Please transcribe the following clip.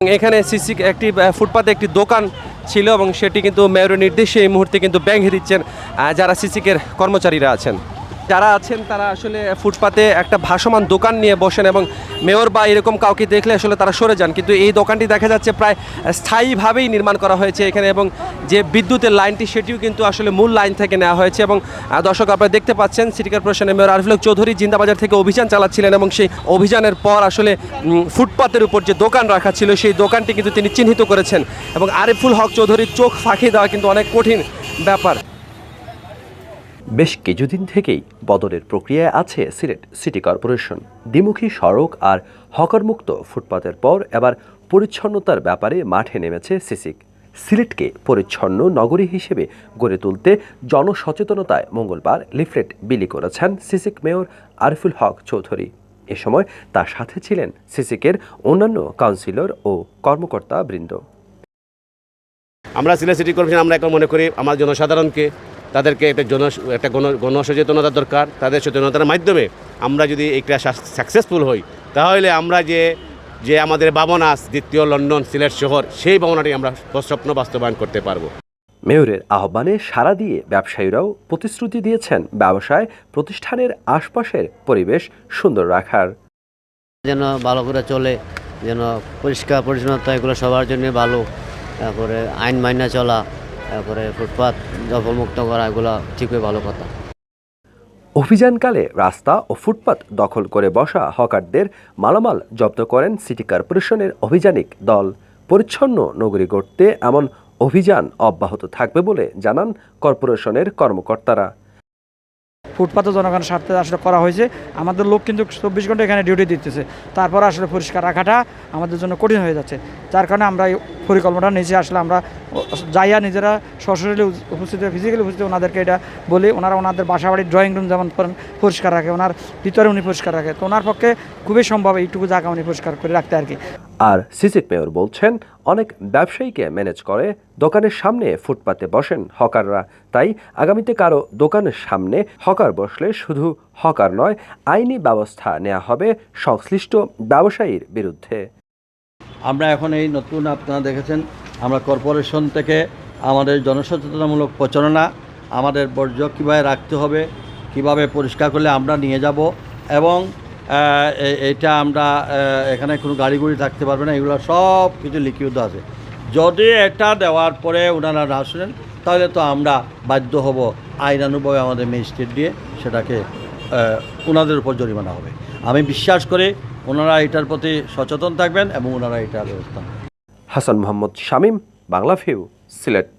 এখানে সিসি একটি ফুটপাতে একটি দোকান ছিল এবং সেটি কিন্তু মেয়রের নির্দেশে এই মুহূর্তে কিন্তু ভেঙে দিচ্ছেন যারা সিসিকের কর্মচারীরা আছেন। যারা আছেন তারা আসলে ফুটপাতে একটা ভাসমান দোকান নিয়ে বসেন এবং মেয়র বা এরকম কাউকে দেখলে আসলে তারা সরে যান, কিন্তু এই দোকানটি দেখা যাচ্ছে প্রায় স্থায়ীভাবেই নির্মাণ করা হয়েছে এখানে এবং যে বিদ্যুতের লাইনটি সেটিও কিন্তু আসলে মূল লাইন থেকে নেওয়া হয়েছে। এবং দর্শক আপনারা দেখতে পাচ্ছেন সিটি কর্পোরেশনের মেয়র আরিফুল হক চৌধুরী জিন্দাবাজার থেকে অভিযান চালাচ্ছিলেন এবং সেই অভিযানের পর আসলে ফুটপাতের উপর যে দোকান রাখা ছিল সেই দোকানটি কিন্তু তিনি চিহ্নিত করেছেন এবং আরিফুল হক চৌধুরীর চোখ ফাঁকি দেওয়া কিন্তু অনেক কঠিন ব্যাপার। বেশ কিছুদিন থেকেই বদলের প্রক্রিয়ায় আছে সিলেট সিটি কর্পোরেশন। দ্বিমুখী সড়ক আর হকারমুক্ত ফুটপাতের পর এবার পরিচ্ছন্নতার ব্যাপারে মাঠে নেমেছে সিসিক। সিলেটকে পরিচ্ছন্ন নগরী হিসেবে গড়ে তুলতে জনসচেতনতায় মঙ্গলবার লিফলেট বিলি করেছেন সিসিক মেয়র আরিফুল হক চৌধুরী। এ সময় তার সাথে ছিলেন সিসিকের অন্যান্য কাউন্সিলর ও কর্মকর্তা বৃন্দ। আমরা সিলেট সিটি কর্পোরেশন আমরা এখন মনে করি আমার জনসাধারণকে তাদেরকে একটা গণসচেতনতা দরকার। তাদের সচেতনতার মাধ্যমে আমরা যদি এটা সাকসেসফুল হই তাহলে আমরা যে আমাদের ভাবনা দ্বিতীয় লন্ডন সিলেট শহর সেই ভাবনাটি আমরা স্বপ্ন বাস্তবায়ন করতে পারব। মেয়রের আহ্বানে সাড়া দিয়ে ব্যবসায়ীরাও প্রতিশ্রুতি দিয়েছেন ব্যবসায় প্রতিষ্ঠানের আশপাশের পরিবেশ সুন্দর রাখার। যেন ভালো করে চলে, যেন পরিষ্কার পরিচ্ছন্নতা এগুলো সবার জন্য ভালো, তারপরে আইন মাইনা চলা, তারপরে ফুটপাত দখলমুক্ত করা, এগুলো ঠিকই ভালো কথা। অভিযানকালে রাস্তা ও ফুটপাত দখল করে বসা হকারদের মালামাল জব্দ করেন সিটি কর্পোরেশনের অভিযানিক দল। পরিচ্ছন্ন নগরী গড়তে এমন অভিযান অব্যাহত থাকবে বলে জানান কর্পোরেশনের কর্মকর্তারা। ফুটপাতে জনগণের স্বার্থে আসলে করা হয়েছে। আমাদের লোক কিন্তু 24 ঘন্টা এখানে ডিউটি দিতেছে, তারপর আসলে পরিষ্কার রাখাটা আমাদের জন্য কঠিন হয়ে যাচ্ছে। যার কারণে আমরা এই পরিকল্পনাটা নিয়েছি। আসলে আমরা যাইয়া নিজেরা সশরীরে উপস্থিত ফিজিক্যালি উপস্থিত ওনাদেরকে এটা বলি, ওনারা ওনাদের বাসা বাড়ির ড্রয়িং রুম যেমন করেন পরিষ্কার রাখে, ওনার ভিতরে উনি পরিষ্কার রাখে, তো ওনার পক্ষে খুবই সম্ভব এইটুকু জায়গা উনি পরিষ্কার করে রাখতে আর কি। আর সিসিক মেয়র বলছেন অনেক ব্যবসায়ীকে ম্যানেজ করে দোকানের সামনে ফুটপাতে বসেন হকাররা, তাই আগামীতে কারো দোকানের সামনে হকার বসলে শুধু হকার নয়, আইনি ব্যবস্থা নেওয়া হবে সংশ্লিষ্ট ব্যবসায়ীর বিরুদ্ধে। আমরা এখন এই নতুন আপনারা দেখেছেন আমরা কর্পোরেশন থেকে আমাদের জনসচেতনামূলক প্রচারণা, আমাদের বর্জ্য কীভাবে রাখতে হবে, কিভাবে পরিষ্কার করলে আমরা নিয়ে যাব, এবং এটা আমরা এখানে কোনো গাড়ি থাকতে পারবে না, এগুলো সব কিছু লিখিত আছে। যদি এটা দেওয়ার পরে ওনারা না শুনেন তাহলে তো আমরা বাধ্য হব আইনানুগভাবে আমাদের ম্যাজিস্ট্রেট দিয়ে সেটাকে ওনাদের উপর জরিমানা হবে। আমি বিশ্বাস করি ওনারা এটার প্রতি সচেতন থাকবেন এবং ওনারা এটার ব্যবস্থা। হাসান মোহাম্মদ শামীম, বাংলা ভিউ, সিলেট।